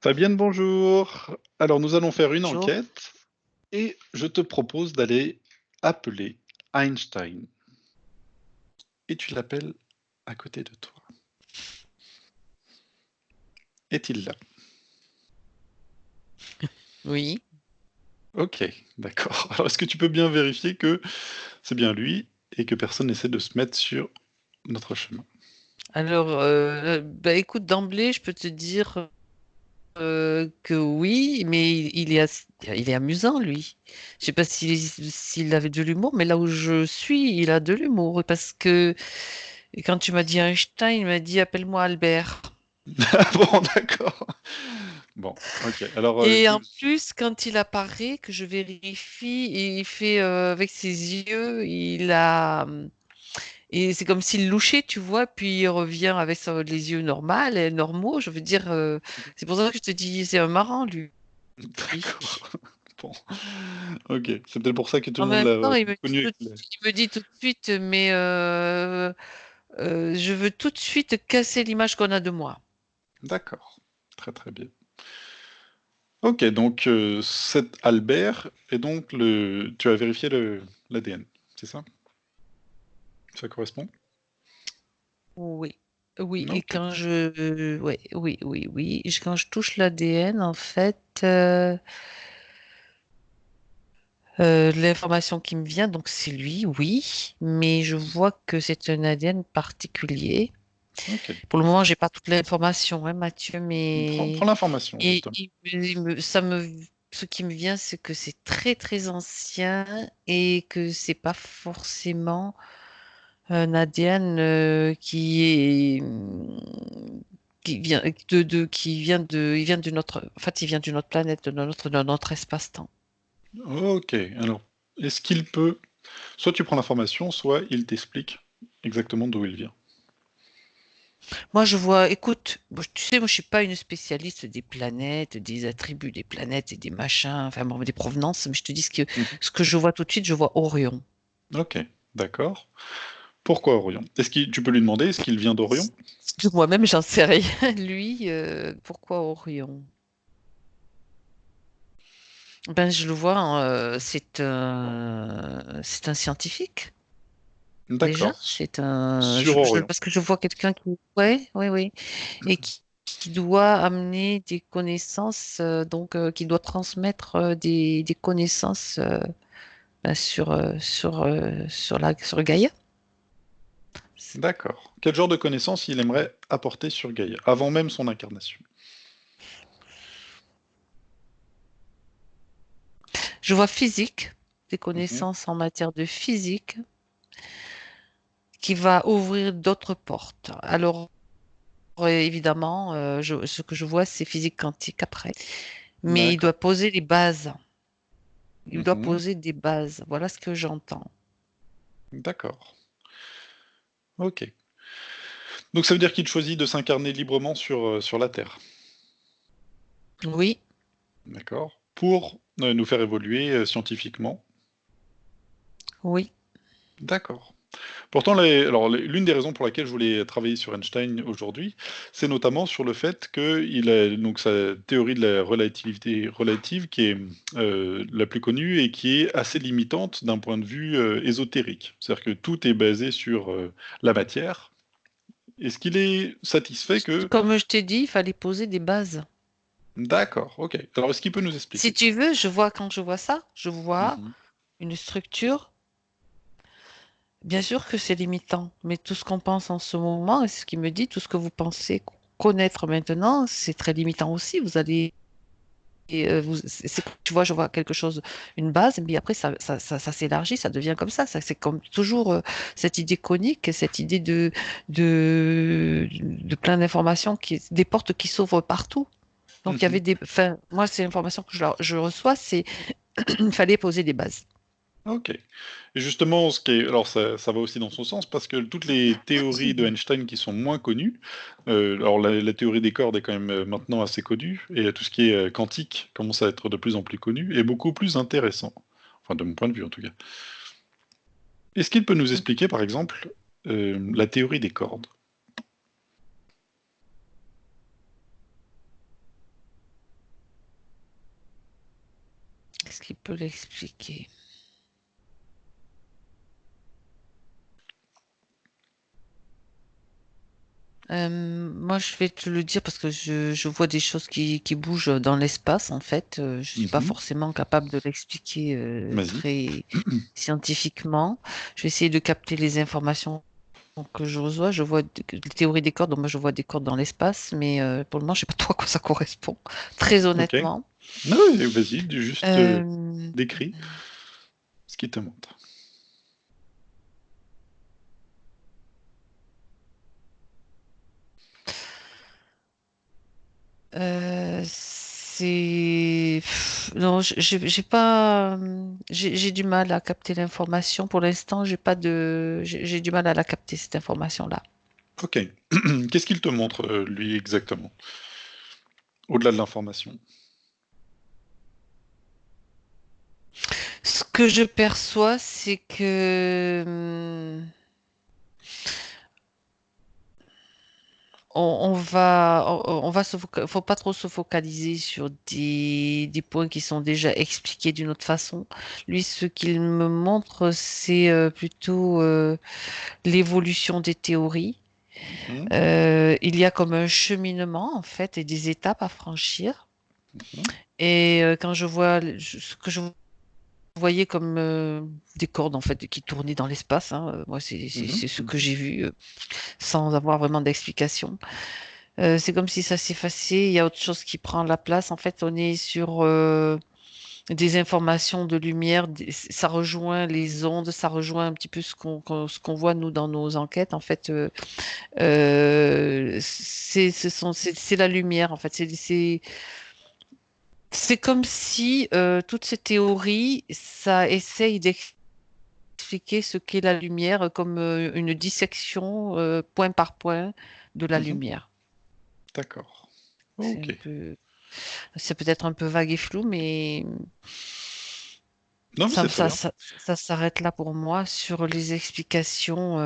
Fabienne, bonjour. Alors, nous allons faire une Bonjour. enquête et je te propose d'aller appeler Einstein. Et tu l'appelles à côté de toi. Est-il là? Oui. Ok, d'accord. Alors, est-ce que tu peux bien vérifier que c'est bien lui et que personne n'essaie de se mettre sur notre chemin? Alors, bah, écoute, d'emblée, je peux te dire que oui, mais il est amusant, lui. Je sais pas s'il avait de l'humour, mais là où je suis, il a de l'humour. Parce que quand tu m'as dit Einstein, il m'a dit appelle-moi Albert. Ah bon, d'accord. Bon, ok. Alors, Et en plus, quand il apparaît, que je vérifie, il fait avec ses yeux, et c'est comme s'il louchait, tu vois, puis il revient avec les yeux normaux. Je veux dire, c'est pour ça que je te dis, c'est un marrant, lui. d'accord. Bon, ok. C'est peut-être pour ça que tout En le monde même l'a temps, reconnu. il me dit tout de suite, mais je veux tout de suite casser l'image qu'on a de moi. D'accord. Très très bien. Ok, donc cet Albert est donc le... Tu as vérifié l'ADN, c'est ça? Ça correspond? Oui. Oui, et Ok, quand ouais, oui, oui, oui, quand je touche l'ADN, en fait, l'information qui me vient, donc c'est lui, oui, mais je vois que c'est un ADN particulier. ok. Pour le moment, j'ai pas toute l'information, hein, Mathieu, Prends mais l'information, justement. ce qui me vient, c'est que c'est très très ancien et que c'est pas forcément un ADN il vient d'une autre, en fait, il vient d'une autre planète, de notre espace-temps. Ok, alors, est-ce qu'il peut... Soit tu prends l'information, soit il t'explique exactement d'où il vient. Moi, je vois, écoute, tu sais, moi, je suis pas une spécialiste des planètes, des attributs des planètes et des machins, enfin, bon, des provenances, mais je te dis Mhm. ce que je vois tout de suite, je vois Orion. Ok, d'accord. Pourquoi Orion? Tu peux lui demander, est-ce qu'il vient d'Orion? Parce que moi-même, j'en sais rien. Lui, pourquoi Orion? Ben, je le vois, hein, c'est un scientifique, déjà. D'accord. C'est un, Sur Orion. parce que je vois quelqu'un qui, ouais, oui, oui, et qui doit amener des connaissances, donc, qui doit transmettre des connaissances ben, sur Gaïa. D'accord. Quel genre de connaissances il aimerait apporter sur Gaïa, avant même son incarnation? Je vois physique, des Mhm. connaissances en matière de physique, qui va ouvrir d'autres portes. Alors, évidemment, ce que je vois, c'est physique quantique après. Mais il D'accord. doit poser les bases. Il doit Mhm. poser des bases. Voilà ce que j'entends. D'accord. Ok. Donc ça veut dire qu'il choisit de s'incarner librement sur la Terre, Oui, d'accord? Pour nous faire évoluer scientifiquement. oui. D'accord. Pourtant, l'une des raisons pour laquelle je voulais travailler sur Einstein aujourd'hui, c'est notamment sur le fait qu'il a donc sa théorie de la relativité relative qui est la plus connue et qui est assez limitante d'un point de vue ésotérique. C'est-à-dire que tout est basé sur la matière. Est-ce qu'il est satisfait que... Comme je t'ai dit, il fallait poser des bases. D'accord, ok. Alors, est-ce qu'il peut nous Si expliquer? tu veux, quand je vois ça, je vois Mhm. une structure. Bien sûr que c'est limitant, mais tout ce qu'on pense en ce moment, et ce qui me dit, tout ce que vous pensez connaître maintenant, c'est très limitant aussi. Vous allez, tu vois, je vois quelque chose, une base, mais après ça s'élargit, ça devient comme ça. Ça c'est comme toujours cette idée conique, cette idée de plein d'informations, des portes qui s'ouvrent partout. Donc il y avait Mhm. enfin, moi c'est l'information que je reçois, c'est il fallait poser des bases. Ok. Et justement, alors ça va aussi dans son sens, parce que toutes les théories de Einstein qui sont moins connues, alors la théorie des cordes est quand même maintenant assez connue, et tout ce qui est quantique commence à être de plus en plus connu, et beaucoup plus intéressant. Enfin, de mon point de vue en tout cas. Est-ce qu'il peut nous expliquer, par exemple, la théorie des cordes? Qu'est-ce qui peut l'expliquer? Moi, je vais te le dire parce que je vois des choses qui bougent dans l'espace, en fait. Je ne suis pas Mhm. forcément capable de l'expliquer Vas-y. très scientifiquement. Je vais essayer de capter les informations que je reçois. Je vois les théories des cordes, donc moi je vois des cordes dans l'espace, mais pour le moment, je ne sais pas trop à quoi ça correspond, très Ok. honnêtement. Non, vas-y, juste Euh, décris ce qui te montre. Non, j'ai pas j'ai du mal à capter l'information pour l'instant. J'ai du mal à la capter cette information-là. Ok. Qu'est-ce qu'il te montre, lui, exactement, au-delà de l'information? Ce que je perçois, c'est que on va faut pas trop se focaliser sur des points qui sont déjà expliqués d'une autre façon. Lui, ce qu'il me montre, c'est plutôt l'évolution des théories. Mhm, Il y a comme un cheminement, en fait, et des étapes à franchir. mhm, Et quand je vois ce que je voyais comme des cordes, en fait, qui tournaient dans l'espace, hein, moi, mhm, c'est ce que mhm, j'ai vu sans avoir vraiment d'explication. C'est comme si ça s'effaçait, il y a autre chose qui prend la place. En fait, on est sur des informations de lumière, ça rejoint les ondes, ça rejoint un petit peu ce qu'on voit nous dans nos enquêtes. En fait, c'est la lumière. En fait, c'est comme si toutes ces théories, ça essaye d'expliquer ce qu'est la lumière comme une dissection point par point de la mhm. lumière. D'accord. C'est Ok. un peu C'est peut-être un peu vague et flou, mais Non, mais c'est très bien. ça s'arrête là pour moi sur les explications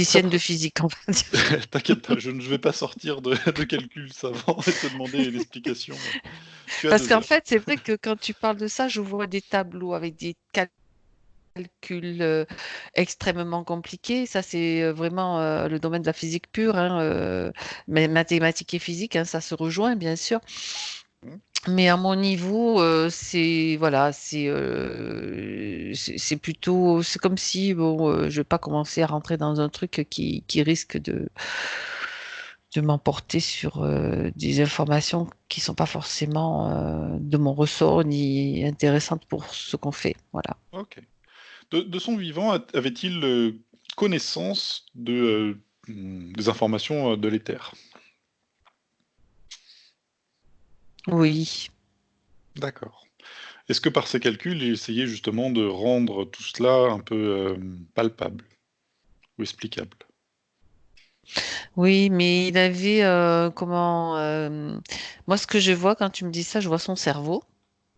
Très, physiciennes de très. physique, on va dire. T'inquiète pas, je ne vais pas sortir de calculs savants et te demander l'explication. Tu as Parce deux qu'en heures. fait, c'est vrai que quand tu parles de ça, je vois des tableaux avec des calculs extrêmement compliqués. Ça, c'est vraiment le domaine de la physique pure, hein, mais mathématiques et physique, hein, ça se rejoint, bien sûr. Mhm, Mais à mon niveau, c'est voilà, c'est plutôt, c'est comme si bon, je vais pas commencer à rentrer dans un truc qui risque de m'emporter sur des informations qui sont pas forcément de mon ressort ni intéressantes pour ce qu'on fait. Voilà. ok. De son vivant, avait-il connaissance des informations de l'éther? Oui, D'accord. Est-ce que par ses calculs, il essayait justement de rendre tout cela un peu palpable ou explicable? oui, mais il avait moi, ce que je vois quand tu me dis ça, je vois son cerveau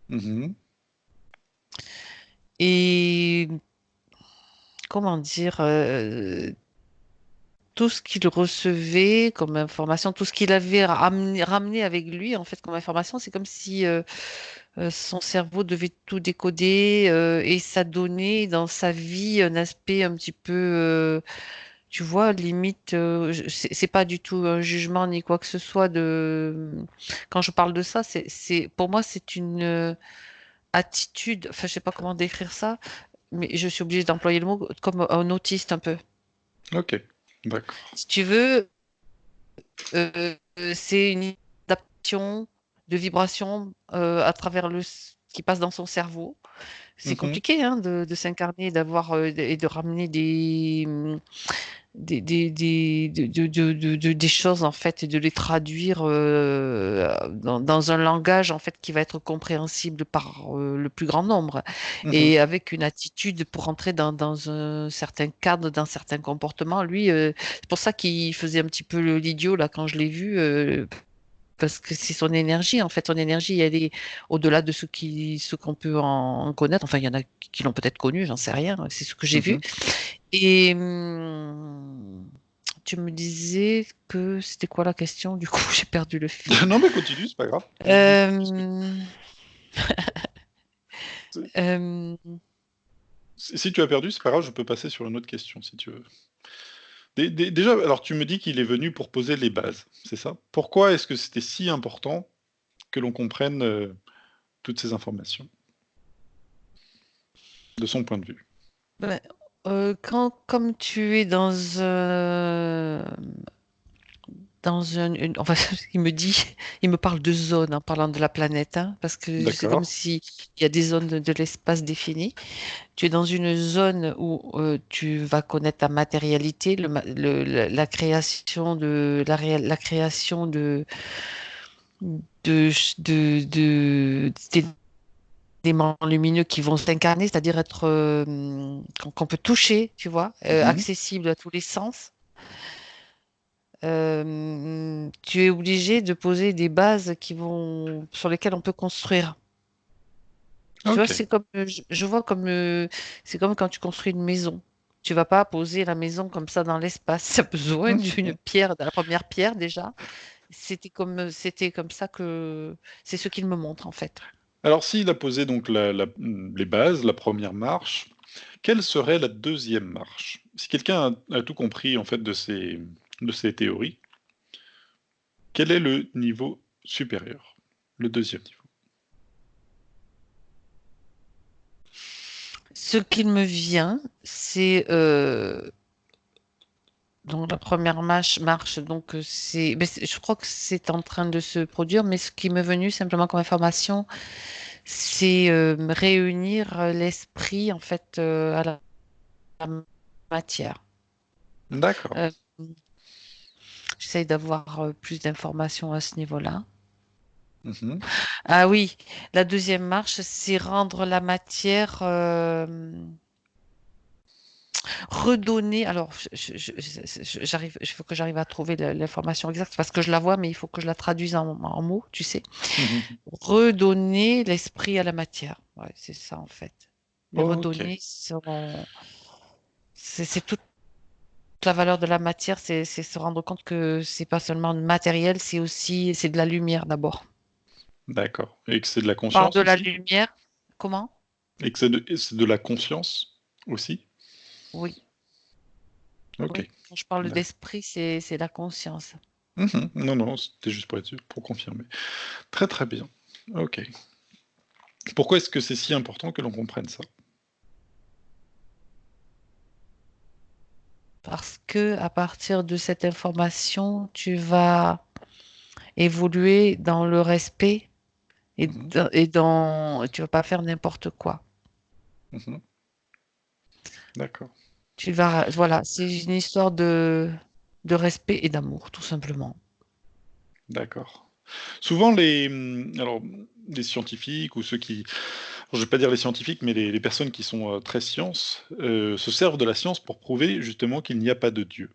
Mhm, et comment dire. Tout ce qu'il recevait comme information, tout ce qu'il avait ramené avec lui, en fait, comme information, c'est comme si son cerveau devait tout décoder et ça donnait dans sa vie un aspect un petit peu, tu vois, limite, c'est pas du tout un jugement ni quoi que ce soit Quand je parle de ça, pour moi, c'est une attitude, enfin, je sais pas comment décrire ça, mais je suis obligée d'employer le mot comme un autiste un peu. ok, d'accord. Si tu veux, c'est une adaptation de vibration à travers ce qui passe dans son cerveau. C'est Mhm, compliqué hein, de s'incarner, et de ramener des choses en fait et de les traduire dans un langage en fait qui va être compréhensible par le plus grand nombre mhm, et avec une attitude pour entrer dans un certain cadre, dans certains comportements. Lui, c'est pour ça qu'il faisait un petit peu l'idiot là quand je l'ai vu. Parce que c'est son énergie, en fait, son énergie, elle est au-delà de ce qu'on peut en connaître. Enfin, il y en a qui l'ont peut-être connu, j'en sais rien. C'est ce que j'ai vu. mhm. Et tu me disais que c'était quoi la question? Du coup, j'ai perdu le fil. Non, mais continue, c'est pas grave. Euh, C'est- euh, Si tu as perdu, c'est pas grave, je peux passer sur une autre question si tu veux. Déjà, alors tu me dis qu'il est venu pour poser les bases, c'est ça? Pourquoi est-ce que c'était si important que l'on comprenne toutes ces informations, de son point de vue? ben, comme tu es enfin, il me parle de zones en parlant de la planète, hein, parce que c'est comme D'accord. si il y a des zones de l'espace définies. Tu es dans une zone où tu vas connaître ta matérialité, la création la création de, d'éléments lumineux qui vont s'incarner, c'est-à-dire être qu'on peut toucher, tu vois, Mhm. accessible à tous les sens. Tu es obligé de poser des bases sur lesquelles on peut construire. Tu vois, Ok. c'est comme, je vois comme, c'est comme quand tu construis une maison. Tu vas pas poser la maison comme ça dans l'espace. Ça a besoin d'une Mhm. pierre, de la première pierre déjà. C'était comme ça c'est ce qu'il me montre en fait. Alors s'il a posé donc les bases, la première marche, quelle serait la deuxième marche? Si quelqu'un a tout compris en fait de ces théories, quel est le niveau supérieur? Le deuxième niveau. Ce qu'il me vient, c'est donc la première marche, donc je crois que c'est en train de se produire, mais ce qui m'est venu simplement comme information, c'est réunir l'esprit en fait à la matière. D'accord. Euh, J'essaye d'avoir plus d'informations à ce niveau-là. Mhm. Ah oui, la deuxième marche, c'est rendre la matière redonner. Alors, il faut que j'arrive à trouver l'information exacte parce que je la vois, mais il faut que je la traduise en mots, tu sais. Redonner l'esprit à la matière. Ouais, c'est ça en fait. Lui Ok, redonner c'est toute la valeur de la matière, c'est se rendre compte que c'est pas seulement matériel, c'est de la lumière d'abord. d'accord. Et que c'est de la On parle de conscience la aussi? lumière. Comment? Et que c'est de la conscience aussi? Oui, Ok. oui. Quand je parle D'accord. d'esprit, c'est la conscience. Mhm. Non, non, c'était juste pour être sûr, pour confirmer. Très très bien. Ok. Pourquoi est-ce que c'est si important que l'on comprenne ça? Parce que à partir de cette information, tu vas évoluer dans le respect Mhm. tu vas pas faire n'importe quoi. Mhm. D'accord. Voilà, c'est une histoire de respect et d'amour, tout simplement. D'accord. Souvent alors, les scientifiques ou ceux qui je vais pas dire les scientifiques, mais les personnes qui sont, très science, se servent de la science pour prouver justement qu'il n'y a pas de Dieu.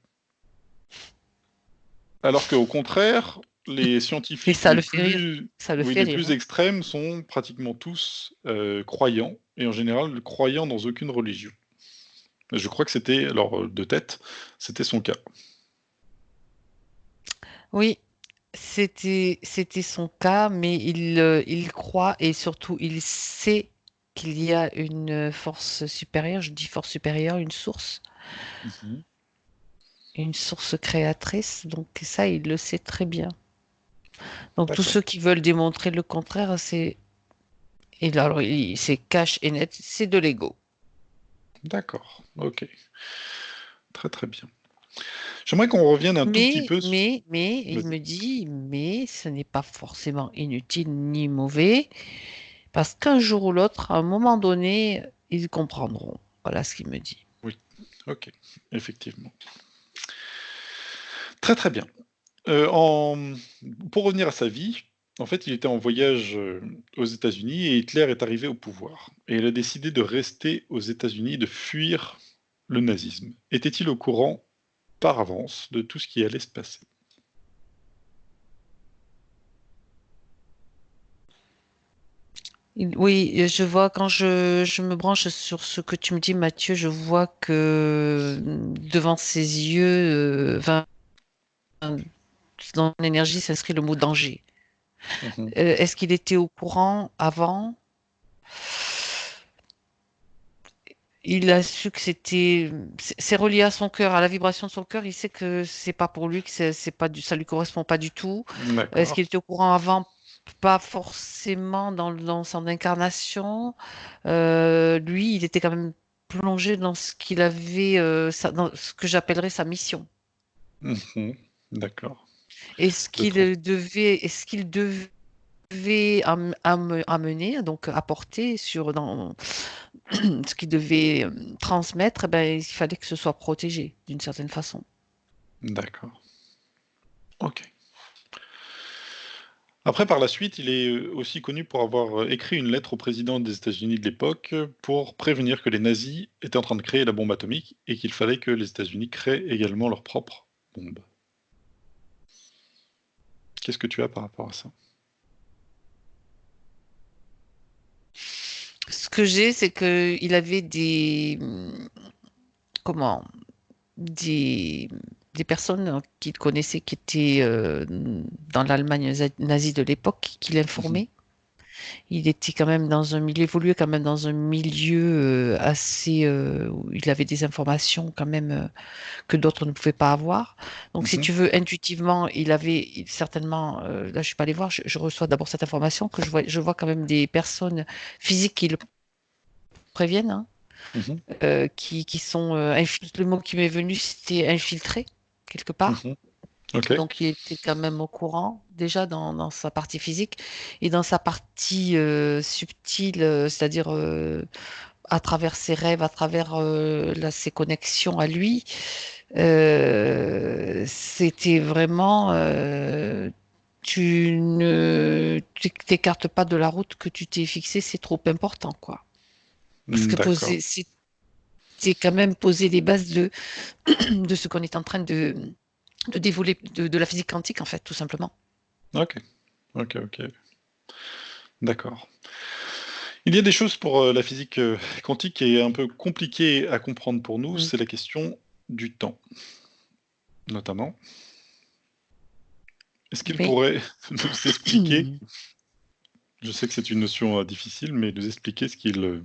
Alors qu'au contraire, les Et scientifiques ça le fait rire. Ça le fait les rire, plus hein. extrêmes sont pratiquement tous, croyants et en général croyants dans aucune religion. Je crois que c'était alors, de tête, c'était son cas. Oui, c'était son cas, mais il croit et surtout il sait qu'il y a une force supérieure, je dis force supérieure, Mmh. une source créatrice, donc ça, il le sait très bien. Donc tous D'accord, ceux qui veulent démontrer le contraire, c'est cash et net, c'est de l'ego. d'accord, OK. Très, très bien. J'aimerais qu'on revienne un tout petit peu s Il vas-y. me dit, mais ce n'est pas forcément inutile ni mauvais, parce qu'un jour ou l'autre, à un moment donné, ils comprendront. Voilà ce qu'il me dit. Oui, OK, effectivement. Très, très bien. Pour revenir à sa vie, en fait, il était en voyage, aux États-Unis et Hitler est arrivé au pouvoir et il a décidé de rester aux États-Unis, de fuir le nazisme. Était-il au courant, par avance, de tout ce qui allait se passer? Oui, je vois quand je me branche sur ce que tu me dis, Mathieu, je vois que devant ses yeux, dans l'énergie s'inscrit le mot danger. Mhm. Est-ce qu'il était au courant avant? Il a su que c'est relié à son cœur, à la vibration de son cœur. Il sait que c'est pas pour lui, que c'est pas ça lui correspond pas du tout. Est-ce D'accord. qu'il était au courant avant? Pas forcément dans son incarnation. Lui, il était quand même plongé dans ce qu'il avait, dans ce que j'appellerais sa mission. Mhm. D'accord. Est-ce qu'il devait amener, donc apporter dans ce qu'il devait transmettre, eh ben, il fallait que ce soit protégé d'une certaine façon. D'accord. Ok. Après, par la suite, il est aussi connu pour avoir écrit une lettre au président des États-Unis de l'époque pour prévenir que les nazis étaient en train de créer la bombe atomique et qu'il fallait que les États-Unis créent également leur propre bombe. Qu'est-ce que tu as par rapport à ça? Ce que j'ai, c'est que il avait comment, des, des personnes qu'il connaissait qui étaient dans l'Allemagne nazie de l'époque qui Mhm. l'informaient. Il était quand même il évoluait quand même dans un milieu assez, où il avait des informations quand même que d'autres ne pouvaient pas avoir. Donc, si Mhm. tu veux, intuitivement, certainement, là, je suis pas allée voir, je reçois d'abord cette information que je vois quand même des personnes physiques qui le préviennent, hein, Mhm. qui sont, le mot qui m'est venu, c'était infiltré quelque part. Mhm. Ok. Donc, il était quand même au courant, déjà dans sa partie physique et dans sa partie subtile, c'est-à-dire à travers ses rêves, à travers ses connexions à lui. C'était vraiment, tu t'écartes pas de la route que tu t'es fixée, c'est trop important, quoi. Parce que D'accord. c'est quand même poser les bases de ce qu'on est en train de développer, de la physique quantique, en fait, tout simplement. Ok. Ok, ok. D'accord. Il y a des choses pour la physique quantique qui est un peu compliquée à comprendre pour nous, Mm. c'est la question du temps, notamment. Est-ce qu'il Oui. pourrait nous expliquer, je sais que c'est une notion difficile, mais nous expliquer ce qu'il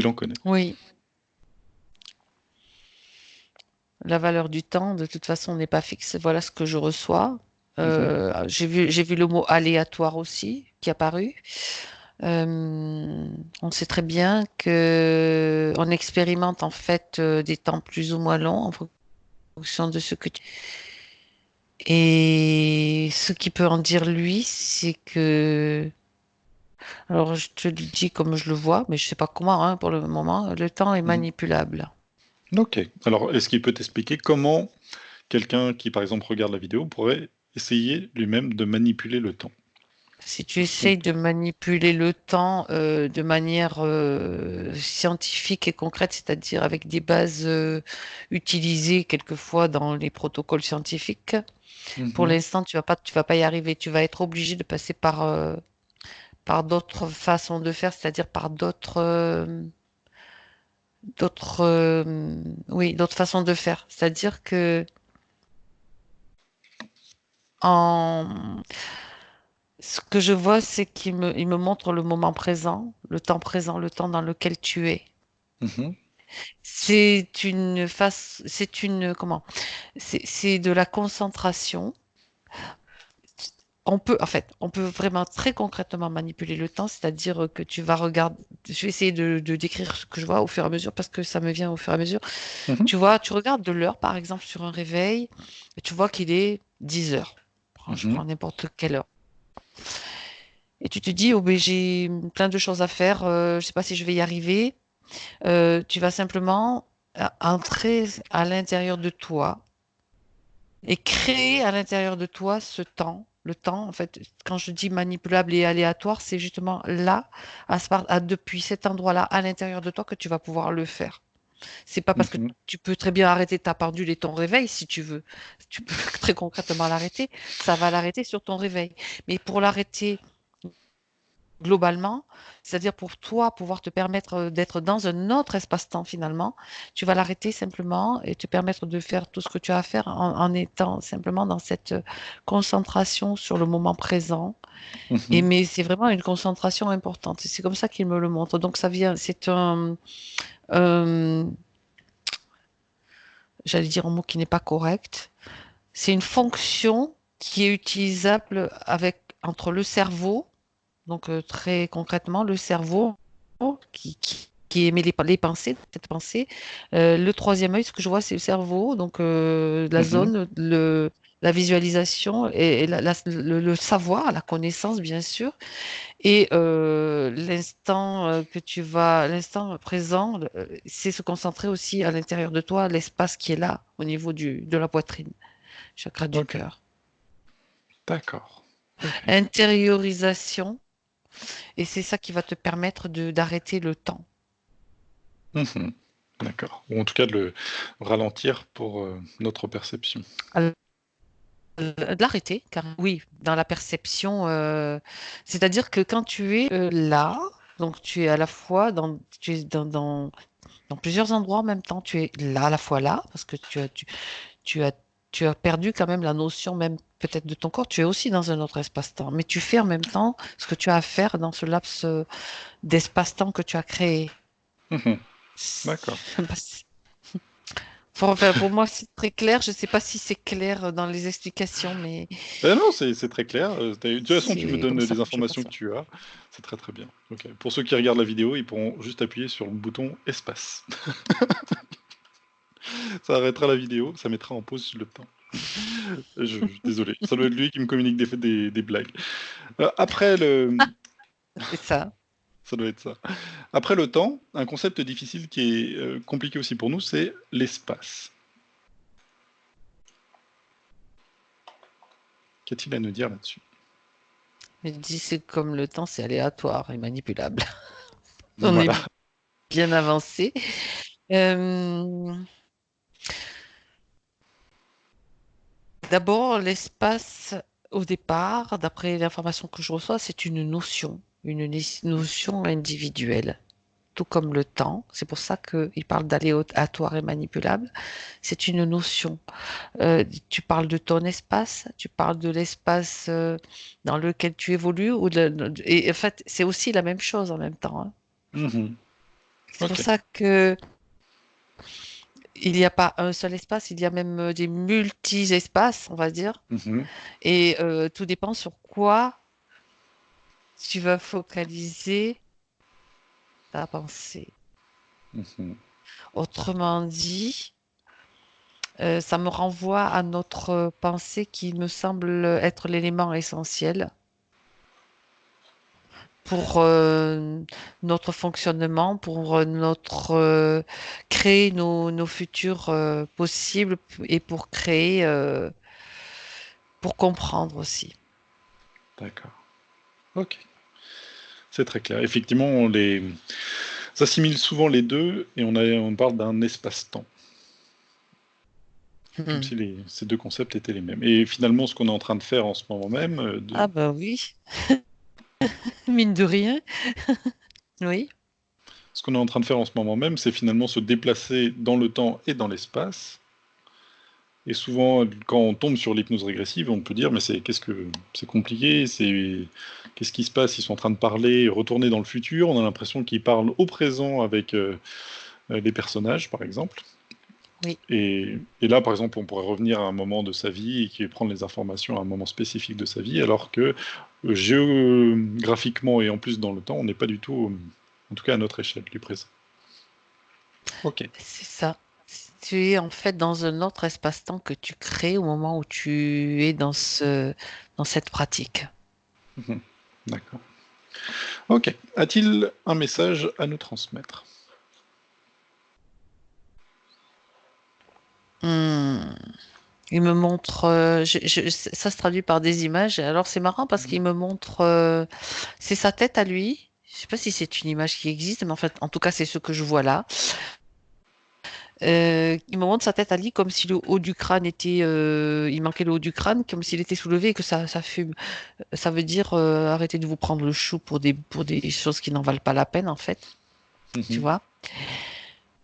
en connaît? Oui. La valeur du temps, de toute façon, n'est pas fixe. Voilà ce que je reçois. Mhm. J'ai vu le mot aléatoire aussi qui est apparu. On sait très bien que on expérimente en fait des temps plus ou moins longs en fonction de ce que tu... Et ce qu'il peut en dire lui, c'est que, alors je te le dis comme je le vois, mais je sais pas comment hein, pour le moment, le temps est Mhm. manipulable. Ok. Alors, est-ce qu'il peut t'expliquer comment quelqu'un qui, par exemple, regarde la vidéo pourrait essayer lui-même de manipuler le temps? Si tu Ou son essayes temps? de manipuler le temps de manière scientifique et concrète, c'est-à-dire avec des bases utilisées quelquefois dans les protocoles scientifiques, pour Mhm. l'instant, tu vas pas y arriver. Tu vas être obligé de passer par d'autres façons de faire, c'est-à-dire par oui, d'autres façons de faire. C'est-à-dire que en, ce que je vois, c'est il me montre le moment présent, le temps dans lequel tu es. Mhm. C'est une, comment? C'est de la concentration. En fait, on peut vraiment très concrètement manipuler le temps, c'est-à-dire que tu vas regarder, je vais essayer de décrire ce que je vois au fur et à mesure parce que ça me vient au fur et à mesure. Mhm. Tu vois, tu regardes de l'heure, par exemple, sur un réveil, et tu vois qu'il est 10 heures. Je Mhm. prends n'importe quelle heure. Et tu te dis, oh, ben, j'ai plein de choses à faire, je ne sais pas si je vais y arriver. Tu vas simplement entrer à l'intérieur de toi et créer à l'intérieur de toi ce temps. Le temps, en fait, quand je dis manipulable et aléatoire, c'est justement là, depuis cet endroit-là, à l'intérieur de toi, que tu vas pouvoir le faire. C'est pas parce que Mhm. tu peux très bien arrêter ta pendule et ton réveil si tu veux. Tu peux très concrètement l'arrêter. Ça va l'arrêter sur ton réveil. Mais pour l'arrêter globalement, c'est-à-dire pour toi pouvoir te permettre d'être dans un autre espace-temps finalement, tu vas l'arrêter simplement et te permettre de faire tout ce que tu as à faire en étant simplement dans cette concentration sur le moment présent. Et Mhm. mais c'est vraiment une concentration importante. Et c'est comme ça qu'il me le montre. Donc ça vient, c'est un- j'allais dire un mot qui n'est pas correct. C'est une fonction qui est utilisable avec entre le cerveau. Donc, très concrètement, le cerveau qui émet les pensées, cette pensée. Le troisième œil, ce que je vois, c'est le cerveau, donc la Mhm. zone, la visualisation et le savoir, la connaissance, bien sûr. Et l'instant l'instant présent, c'est se concentrer aussi à l'intérieur de toi, l'espace qui est là, au niveau de la poitrine, chakra du Ok, cœur. d'accord. Ok. Intériorisation. Et c'est ça qui va te permettre d'arrêter le temps. Mhm. D'accord. Ou en tout cas de le ralentir pour notre perception. Alors, de l'arrêter, car oui, dans la perception, c'est-à-dire que quand tu es là, donc tu es à la fois tu es dans plusieurs endroits en même temps, tu es là à la fois là, parce que tu as, tu as perdu quand même la notion même peut-être de ton corps, tu es aussi dans un autre espace-temps, mais tu fais en même temps ce que tu as à faire dans ce laps d'espace-temps que tu as créé. Mhm. D'accord. Enfin, pour moi, c'est très clair. Je ne sais pas si c'est clair dans les explications, mais Non, c'est très clair. De toute façon, tu me c'est comme donnes ça les que je vois informations que ça. tu as. C'est très très bien. Ok. Pour ceux qui regardent la vidéo, ils pourront juste appuyer sur le bouton espace. Ça arrêtera la vidéo, ça mettra en pause le temps. Désolé, ça doit être lui qui me communique des blagues. Après le, C'est ça. ça doit être ça. Après le temps, un concept difficile qui est compliqué aussi pour nous, c'est l'espace. Qu'a-t-il à nous dire là-dessus? Je dis, c'est comme le temps, c'est aléatoire et manipulable. On est Voilà. bien avancé. Euh, D'abord, l'espace, au départ, d'après l'information que je reçois, c'est une notion individuelle. Tout comme le temps. C'est pour ça qu'il parle d'aléatoire et manipulable. C'est une notion. Tu parles de ton espace, tu parles de l'espace dans lequel tu évolues, et en fait, c'est aussi la même chose en même temps, hein. Mhm. C'est pour Ok. ça que il n'y a pas un seul espace, il y a même des multi-espaces, on va dire, Mhm. et tout dépend sur quoi tu vas focaliser ta pensée. Mhm. Autrement dit, ça me renvoie à notre pensée qui me semble être l'élément essentiel pour notre fonctionnement, pour notre créer nos futurs possibles et pour créer, pour comprendre aussi. D'accord. Ok. C'est très clair. Effectivement, on assimile souvent les deux et on parle d'un espace-temps, comme Mhm. si ces deux concepts étaient les mêmes. Et finalement, ce qu'on est en train de faire en ce moment même, Ah ben oui, mine de rien, oui. ce qu'on est en train de faire en ce moment même, c'est finalement se déplacer dans le temps et dans l'espace. Et souvent, quand on tombe sur l'hypnose régressive, on peut dire, mais c'est compliqué, qu'est-ce qui se passe? Ils sont en train de parler, retourner dans le futur. On a l'impression qu'ils parlent au présent avec les personnages, par exemple. Oui, Et là, par exemple, on pourrait revenir à un moment de sa vie et qui prendre les informations à un moment spécifique de sa vie, alors que géographiquement et en plus dans le temps, on n'est pas du tout, en tout cas à notre échelle du présent. Ok. c'est ça. Tu es en fait dans un autre espace-temps que tu crées au moment où tu es dans cette pratique. Mhm. D'accord. Ok. A-t-il un message à nous transmettre? Hmm. Il me montre, ça se traduit par des images. Et alors c'est marrant parce qu'il me montre, c'est sa tête à lui. Je sais pas si c'est une image qui existe, mais en fait, en tout cas, c'est ce que je vois là. Il me montre sa tête à lui comme si le haut du crâne était, il manquait le haut du crâne, comme s'il était soulevé et que ça fume. Ça veut dire arrêtez de vous prendre le chou pour des choses qui n'en valent pas la peine en fait, tu Mhm. vois.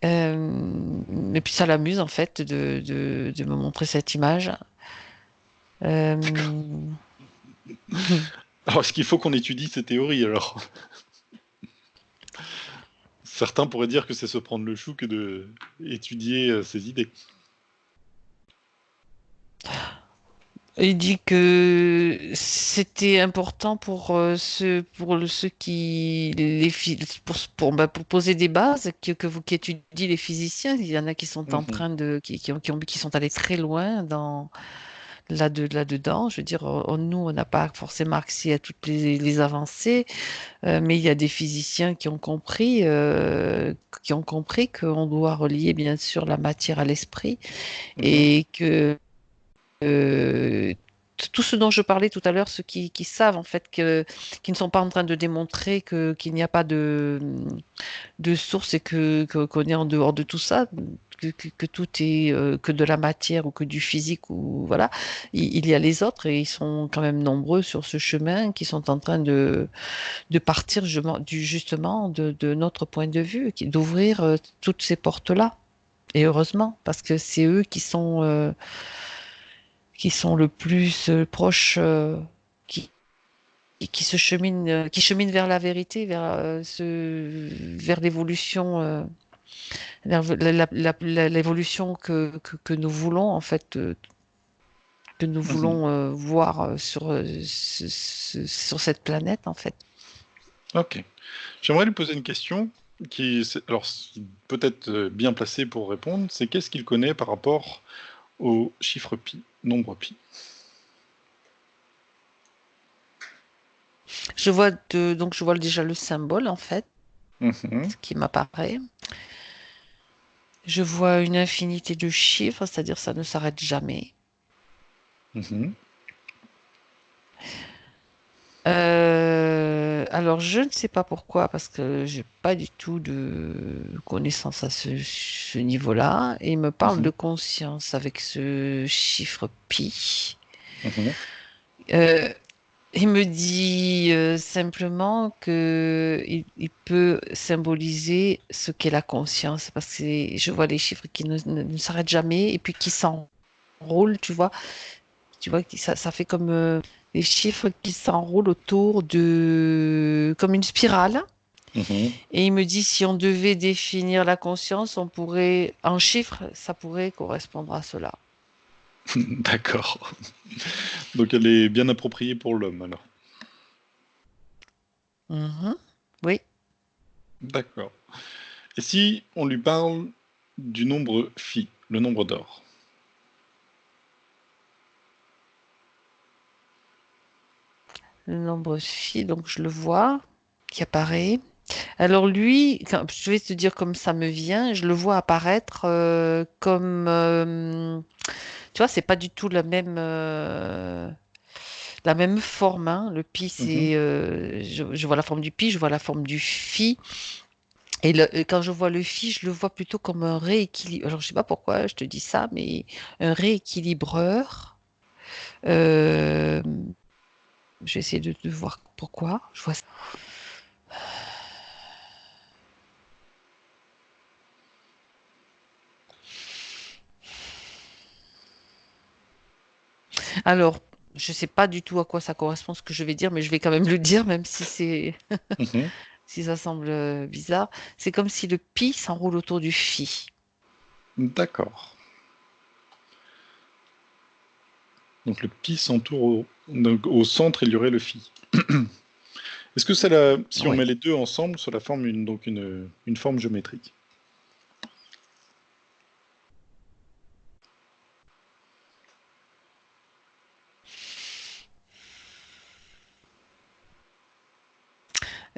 Et puis ça l'amuse en fait de me montrer cette image. Euh, Alors, est-ce qu'il faut qu'on étudie ces théories alors? Certains pourraient dire que c'est se prendre le chou que de étudier ces idées. Il dit que c'était important pour ceux qui pour poser des bases qui étudient les physiciens. Il y en a qui sont en Mhm. train de qui sont allés très loin dans là-dedans. Je veux dire, nous on n'a pas forcément accès à toutes les avancées, mais il y a des physiciens qui ont compris qu'on doit relier bien sûr la matière à l'esprit Mhm. et que euh, tout ce dont je parlais tout à l'heure, ceux qui savent en fait qui ne sont pas en train de démontrer qu'il n'y a pas de source et qu'on est en dehors de tout ça, que tout est que de la matière ou que du physique ou voilà, il y a les autres et ils sont quand même nombreux sur ce chemin qui sont en train de partir justement de notre point de vue, d'ouvrir toutes ces portes-là. Et heureusement, parce que c'est eux qui sont le plus proches, qui, qui cheminent vers la vérité, vers l'évolution, l'évolution que nous voulons, en fait, que nous Mhm. voulons voir sur cette planète, en fait. Ok. J'aimerais lui poser une question alors, peut-être bien placée pour répondre, c'est qu'est-ce qu'il connaît par rapport au chiffre pi, nombre pi? Donc je vois déjà le symbole, en fait, Mhm. qui m'apparaît. Je vois une infinité de chiffres, c'est-à-dire ça ne s'arrête jamais. Mhm. Alors, je ne sais pas pourquoi, parce que j'ai pas du tout de connaissance à ce niveau-là. Et il me parle de Mhm. conscience avec ce chiffre pi. Mhm. Euh, il me dit simplement que il peut symboliser ce qu'est la conscience, parce que je vois les chiffres qui ne s'arrêtent jamais et puis qui s'enroulent, tu vois. Tu vois, ça fait comme les chiffres qui s'enroulent autour comme une spirale. Mhm. Et il me dit, si on devait définir la conscience, en chiffres, ça pourrait correspondre à cela. D'accord. Donc elle est bien appropriée pour l'homme alors. Mhm. Oui, D'accord. Et si on lui parle du nombre phi, le nombre d'or? le nombre phi, donc je le vois qui apparaît. Alors lui, je vais te dire comme ça me vient, je le vois apparaître comme, tu vois, c'est pas du tout la même forme, hein. Le pi, Mhm. je vois la forme du pi, je vois la forme du phi. Et quand je vois le phi, je le vois plutôt comme un rééquilibre. Alors, je sais pas pourquoi je te dis ça, mais un rééquilibreur. Euh, je vais essayer de voir pourquoi. Je vois ça. Alors, je sais pas du tout à quoi ça correspond ce que je vais dire, mais je vais quand même le dire, même si Mhm. si ça semble bizarre. C'est comme si le pi s'enroule autour du phi. D'accord. Donc le pi s'entoure donc, au centre, il y aurait le phi. Est-ce que si on Oui. met les deux ensemble, cela forme une forme géométrique?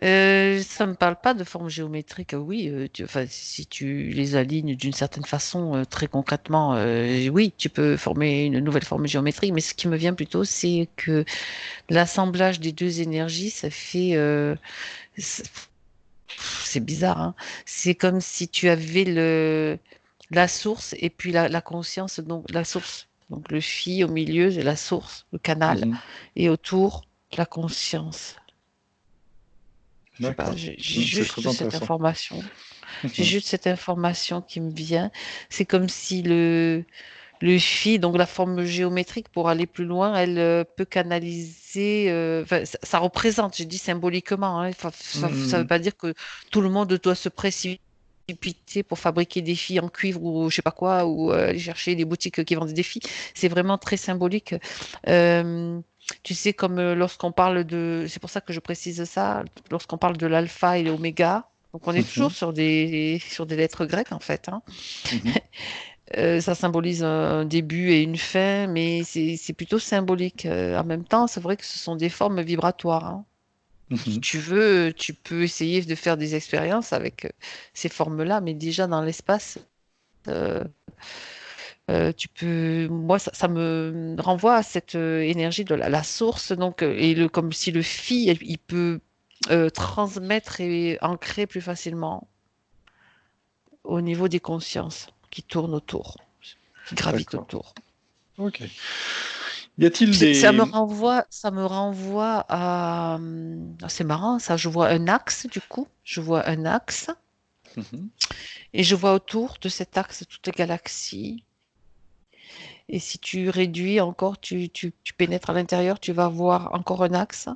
Ça me parle pas de forme géométrique. Oui, enfin, si tu les alignes d'une certaine façon, très concrètement, oui, tu peux former une nouvelle forme géométrique. Mais ce qui me vient plutôt, c'est que l'assemblage des deux énergies, ça fait, c'est c'est bizarre, hein. C'est comme si tu avais la source et puis la conscience, donc la source. Donc le phi au milieu, c'est la source, le canal, Mhm. et autour, la conscience. Je sais pas, D'accord. j'ai C'est très juste cette intéressant. information. J'ai Mhm. juste cette information qui me vient. C'est comme si le phi, donc la forme géométrique, pour aller plus loin, elle peut canaliser. Enfin, ça représente, je dis symboliquement, hein, ça veut Mhm. pas dire que tout le monde doit se précipiter pour fabriquer des filles en cuivre ou je sais pas quoi, ou aller chercher des boutiques qui vendent des filles. C'est vraiment très symbolique. Euh, Tu sais, comme lorsqu'on parle de, c'est pour ça que je précise ça, lorsqu'on parle de l'alpha et l'oméga, donc on est toujours Mhm. sur des lettres grecques en fait, hein. Mhm. Ça symbolise un début et une fin, mais c'est plutôt symbolique. En même temps, c'est vrai que ce sont des formes vibratoires, hein. Si Mhm. tu veux, tu peux essayer de faire des expériences avec ces formes-là, mais déjà dans l'espace, euh, tu peux. Moi, ça me renvoie à cette énergie de la source, donc, comme si le fil, il peut transmettre et ancrer plus facilement au niveau des consciences qui tournent autour, qui gravitent D'accord. autour. Ok. Y a-t-il des... Ça me renvoie à. C'est marrant, ça. Je vois un axe, du coup. Je vois un axe. Mhm. Et je vois autour de cet axe toutes les galaxies. Et si tu réduis encore, tu pénètres à l'intérieur, tu vas voir encore un axe.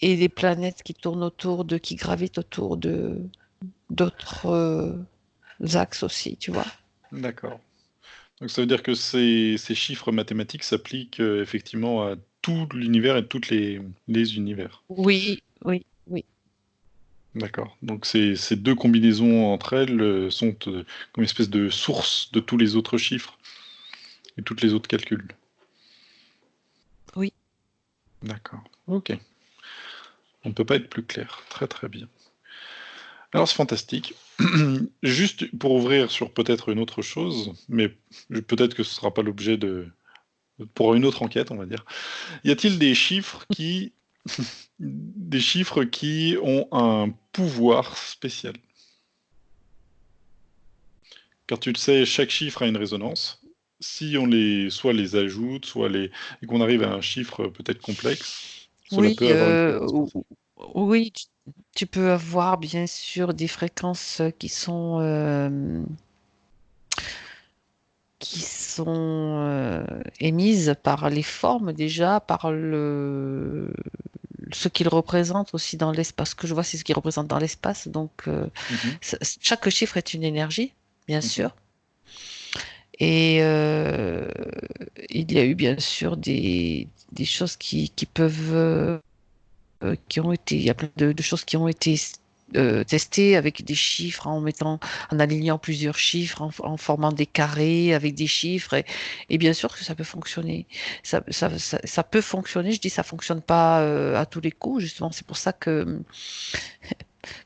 Et les planètes qui tournent autour qui gravitent autour de d'autres axes aussi, tu vois. D'accord. Donc ça veut dire que ces chiffres mathématiques s'appliquent effectivement à tout l'univers et tous les univers. Oui, oui, oui. D'accord. Donc ces deux combinaisons entre elles sont comme une espèce de source de tous les autres chiffres et toutes les autres calculs. Oui. D'accord. Ok. On ne peut pas être plus clair. Très très bien. Alors c'est fantastique. Juste pour ouvrir sur peut-être une autre chose, mais peut-être que ce ne sera pas l'objet de... pour une autre enquête, on va dire. Y a-t-il des chiffres qui ont un pouvoir spécial? Car tu le sais, chaque chiffre a une résonance. Si on soit les ajoute, et qu'on arrive à un chiffre peut-être complexe, cela Oui, peut avoir une fréquence spéciale. oui, tu peux avoir bien sûr des fréquences qui sont émises par les formes déjà, par ce qu'ils représentent aussi dans l'espace. Ce que je vois, c'est ce qu'ils représentent dans l'espace. Donc, Mhm, chaque chiffre est une énergie, bien mhm, sûr. Et il y a eu bien sûr des choses qui peuvent qui ont été, il y a plein de choses qui ont été testées avec des chiffres, en alignant plusieurs chiffres, en formant des carrés avec des chiffres, et bien sûr que ça peut fonctionner. Ça peut fonctionner. Je dis ça fonctionne pas à tous les coups, justement. C'est pour ça que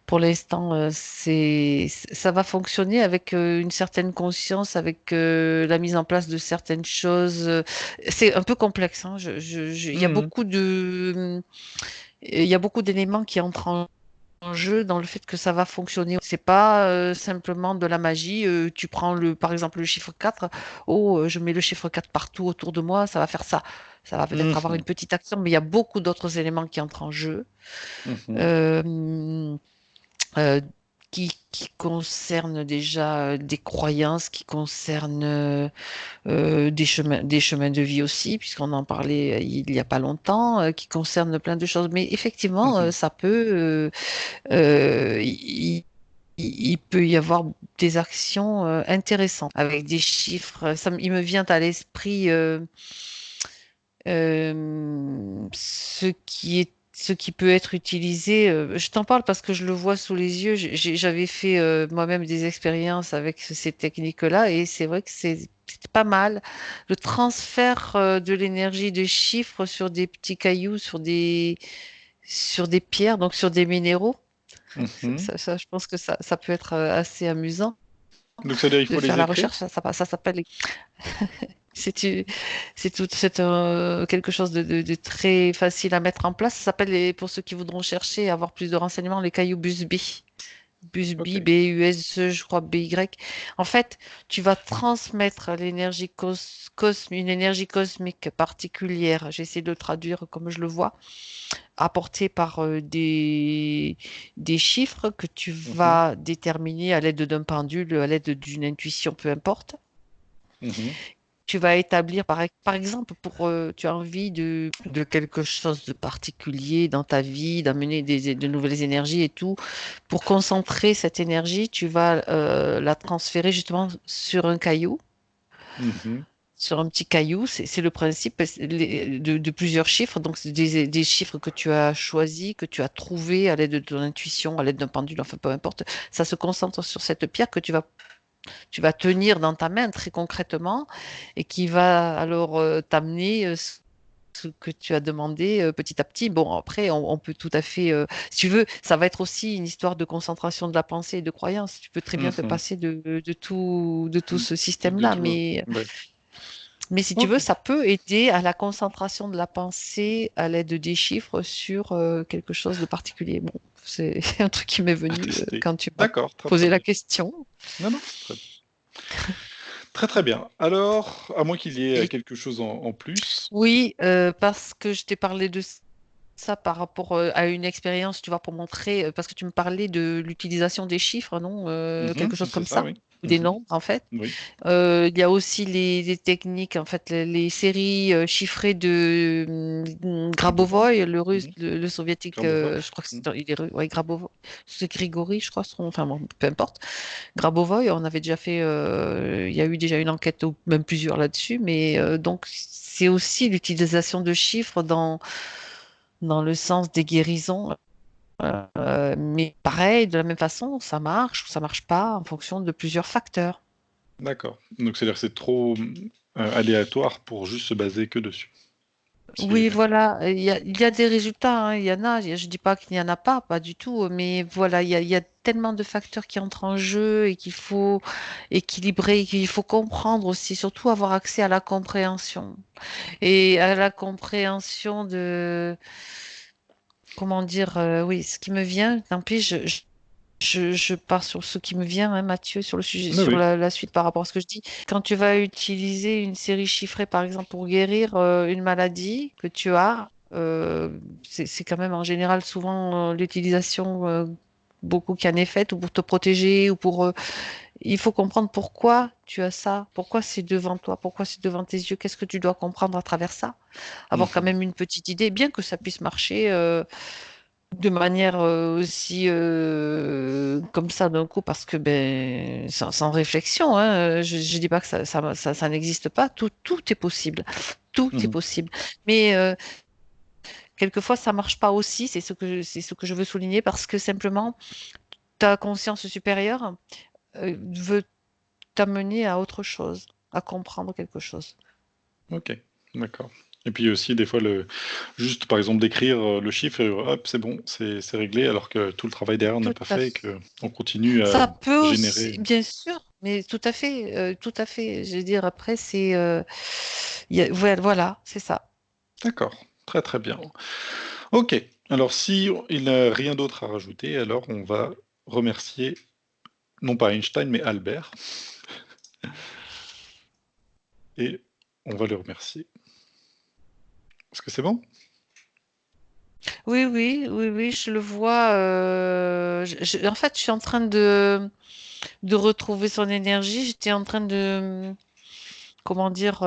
pour l'instant, ça va fonctionner avec une certaine conscience, avec la mise en place de certaines choses. C'est un peu complexe, hein. mhm, Il y a beaucoup d'éléments qui entrent en jeu dans le fait que ça va fonctionner. C'est pas simplement de la magie. Tu prends par exemple le chiffre 4. Oh, je mets le chiffre 4 partout autour de moi, ça va faire ça. Ça va peut-être avoir mhm, une petite action, mais il y a beaucoup d'autres éléments qui entrent en jeu. mhm, Euh, euh, qui concernent déjà des croyances, qui concernent des chemins de vie aussi, puisqu'on en parlait il n'y a pas longtemps, qui concernent plein de choses. Mais effectivement, mhm, ça peut, il peut y avoir des actions intéressantes avec des chiffres. Il me vient à l'esprit ce qui peut être utilisé. Je t'en parle parce que je le vois sous les yeux. J'avais fait moi-même des expériences avec ces techniques-là et c'est vrai que c'est pas mal. Le transfert de l'énergie de chiffres sur des petits cailloux, sur des pierres, donc sur des minéraux. mhm. Je pense que ça peut être assez amusant Donc c'est-à-dire il de faut faire les la écrire? recherche. Ça s'appelle. C'est quelque chose de très facile à mettre en place. Ça s'appelle, pour ceux qui voudront chercher, avoir plus de renseignements, les cailloux Busby. OK. BUS, je crois BY. En fait, tu vas transmettre l'énergie une énergie cosmique particulière. J'essaie de le traduire comme je le vois, apportée par des chiffres que tu Mmh. vas déterminer à l'aide d'un pendule, à l'aide d'une intuition, peu importe. Mmh. Tu vas établir, par exemple, tu as envie de quelque chose de particulier dans ta vie, d'amener de nouvelles énergies et tout. Pour concentrer cette énergie, tu vas la transférer justement sur un caillou, Mmh. sur un petit caillou. C'est le principe de plusieurs chiffres. Donc, c'est des chiffres que tu as choisis, que tu as trouvés à l'aide de ton intuition, à l'aide d'un pendule, enfin peu importe. Ça se concentre sur cette pierre que tu vas tenir dans ta main très concrètement et qui va alors t'amener ce que tu as demandé petit à petit. Bon, après, on peut tout à fait, si tu veux, ça va être aussi une histoire de concentration de la pensée et de croyance. Tu peux très bien te Mmh. passer de tout ce De système-là, tout, mais, ouais. mais si tu veux, OK, ça peut aider à la concentration de la pensée à l'aide des chiffres sur quelque chose de particulier. Bon, c'est un truc qui m'est à venu tester. quand tu m'as D'accord, très, très posé la bien. question. Non, non, très très, très bien. Alors, à moins qu'il y ait, Et quelque chose en plus? oui, parce que je t'ai parlé de ça par rapport à une expérience, tu vois, pour montrer, parce que tu me parlais de l'utilisation des chiffres, non? Mmh. Quelque chose C'est comme ça, ça, oui. ou des Mmh. nombres, en fait. Oui. Il y a aussi les techniques, en fait, les séries chiffrées de De vin? Grabovoi, le russe, Mmh. le soviétique, Grabova? je crois que Mmh. il est ouais, Grabovoi, c'est Grigori, je crois, enfin bon, peu importe. Grabovoi, on avait déjà fait, il y a eu déjà une enquête, ou même plusieurs là-dessus, mais donc c'est aussi l'utilisation de chiffres dans le sens des guérisons. Mais pareil, de la même façon, ça marche ou ça marche pas en fonction de plusieurs facteurs. D'accord. Donc c'est-à-dire que c'est trop, aléatoire pour juste se baser que dessus, si j'ai Oui, bien compris. voilà, il y a des résultats, hein, il y en a, je dis pas qu'il n'y en a pas, pas du tout, mais voilà, il y a tellement de facteurs qui entrent en jeu et qu'il faut équilibrer, qu'il faut comprendre aussi, surtout avoir accès à la compréhension. Et à la compréhension comment dire, oui, ce qui me vient, tant pis, je pars sur ce qui me vient, hein, Mathieu, sur le sujet, Oui, sur oui. la suite par rapport à ce que je dis. Quand tu vas utiliser une série chiffrée, par exemple, pour guérir une maladie que tu as, c'est quand même en général souvent l'utilisation beaucoup qui en est faite, ou pour te protéger, ou pour il faut comprendre pourquoi tu as ça, pourquoi c'est devant toi, pourquoi c'est devant tes yeux, qu'est-ce que tu dois comprendre à travers ça. Avoir quand Mmh. même une petite idée, bien que ça puisse marcher de manière aussi comme ça d'un coup, parce que ben, sans réflexion, hein, je ne dis pas que ça n'existe pas, tout est possible, tout est Mmh. possible. Mais quelquefois, ça marche pas aussi, c'est ce que je veux souligner, parce que simplement, ta conscience supérieure veut t'amener à autre chose, à comprendre quelque chose. OK, d'accord. Et puis aussi des fois le juste par exemple d'écrire, le chiffre et hop, c'est bon, c'est réglé alors que tout le travail derrière on n'a Tout pas à fait et fait. qu'on continue à Ça peut aussi, générer. bien sûr, mais tout à fait, tout à fait. Je veux dire, après, voilà, c'est ça. D'accord, très, très bien. OK, alors si il n'a rien d'autre à rajouter, alors on va remercier non pas Einstein mais Albert et on va le remercier. Est-ce que c'est bon? Oui, oui, oui, oui, je le vois. En fait, je suis en train de retrouver son énergie. J'étais en train comment dire,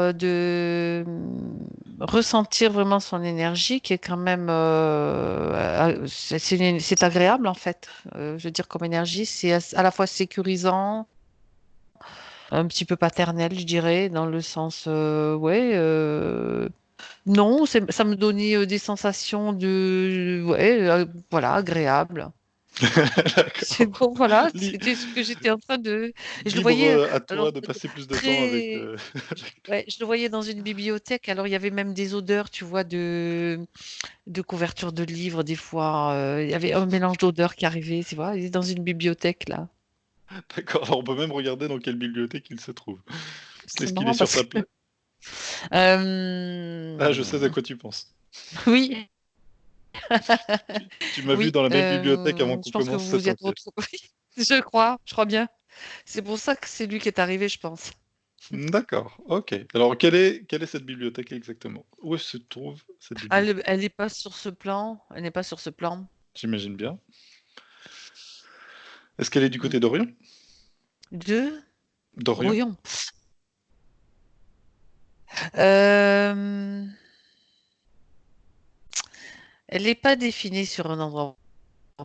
ressentir vraiment son énergie, qui est quand même, c'est agréable en fait. Je veux dire, comme énergie, c'est à la fois sécurisant, un petit peu paternel, je dirais, dans le sens, ouais, non, ça me donnait des sensations ouais, voilà, agréables. C'est D'accord. bon, voilà, Li c'était ce que j'étais en train de. Je le Libre, voyais, à alors toi de passer plus de temps avec, très, ouais, je le voyais dans une bibliothèque. Alors il y avait même des odeurs, tu vois, de couverture de livres des fois. Il y avait un mélange d'odeurs qui arrivait, tu vois. Il est dans une bibliothèque là. d'accord, alors on peut même regarder dans quelle bibliothèque il se trouve. C'est Est-ce qu'il est marrant sur parce ta que pla ah, je sais à euh, quoi tu penses. oui, Tu m'as vu oui, dans la même bibliothèque avant qu'on je pense que commence vous cette vous y êtes enquête. retrouvés. Je crois bien. C'est pour ça que c'est lui qui est arrivé, je pense. D'accord, OK. Alors quelle est cette bibliothèque exactement? Où se trouve cette bibliothèque? Elle n'est pas sur ce plan. Elle n'est pas sur ce plan. J'imagine bien. Est-ce qu'elle est du Mm. côté d'Orion? De D'Orion? Orion. Euh, Elle n'est pas définie sur un endroit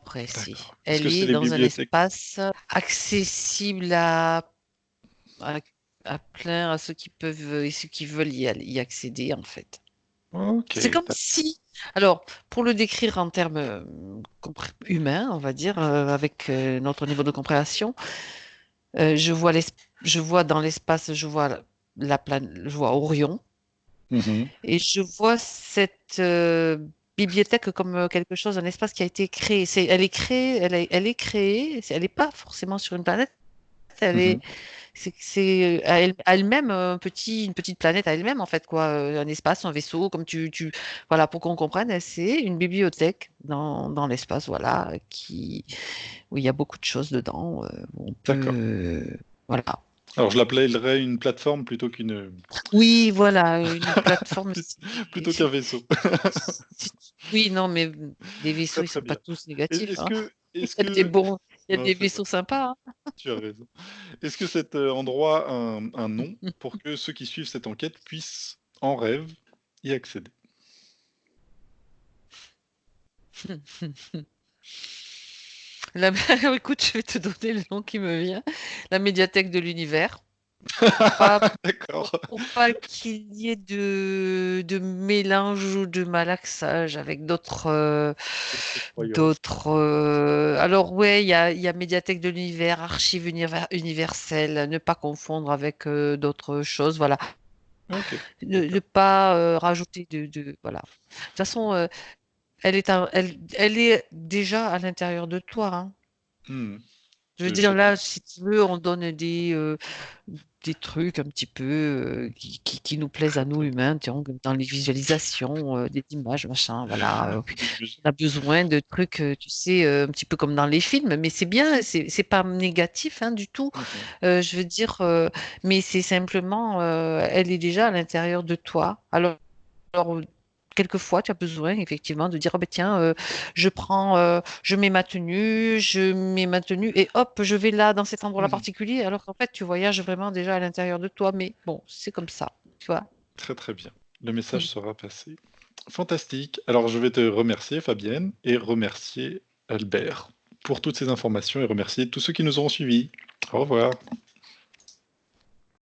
précis. D'accord. Est-ce que Elle c'est est les dans un bibliothèques? espace accessible à, à plein, à ceux qui peuvent et ceux qui veulent y accéder, en fait. C'est OK, comme si, alors, pour le décrire en termes humains, on va dire, avec notre niveau de compréhension, je vois je vois dans l'espace, je vois je vois Orion, mmh. et je vois cette bibliothèque comme quelque chose, un espace qui a été créé. Elle est créée, elle est créée, elle n'est pas forcément sur une planète, elle Mmh. est, c'est à elle-même une petite planète à elle-même, en fait, quoi, un espace, un vaisseau, comme voilà, pour qu'on comprenne, c'est une bibliothèque dans l'espace, voilà, où il y a beaucoup de choses dedans, où on peut, D'accord. voilà. Alors je l'appellerais une plateforme plutôt Oui, voilà, une plateforme. plutôt qu'un vaisseau. Oui, non, mais les vaisseaux, Très, ils très sont pas bien. tous Et négatifs, est-ce hein. que Il est-ce y a des que bons, il y a non, des c'est vrai, vaisseaux sympas, tu as raison. Est-ce que cet, endroit a un nom pour que ceux qui suivent cette enquête puissent, en rêve, y accéder? hein. Écoute, je vais te donner le nom qui me vient. La médiathèque de l'univers. Pas, D'accord. pour pas qu'il y ait de mélange ou de malaxage avec D'autres croyances. d'autres. Alors ouais, il y a médiathèque de l'univers, archive universelle, ne pas confondre avec d'autres choses. Voilà, OK, ne d'accord. pas rajouter voilà. De toute façon, elle est déjà à l'intérieur de toi, hein. Mmh. Je veux dire, J'ai là, si tu veux, on donne des trucs un petit peu qui nous plaisent très, à nous très bien. humains, tiens, comme dans les visualisations, des images, machin, voilà. J'imagine. On a besoin de trucs, tu sais, un petit peu comme dans les films, mais c'est bien, c'est pas négatif, hein, du tout. Mmh. Je veux dire, mais c'est simplement, elle est déjà à l'intérieur de toi. Alors, quelquefois, tu as besoin effectivement de dire, oh, ben, tiens, je mets ma tenue, et hop, je vais là, dans cet endroit-là Mmh. particulier, alors qu'en fait, tu voyages vraiment déjà à l'intérieur de toi. Mais bon, c'est comme ça, tu vois. Très, très bien. Le message Mm. sera passé. Fantastique. Alors je vais te remercier Fabienne et remercier Albert pour toutes ces informations et remercier tous ceux qui nous auront suivis. Au revoir.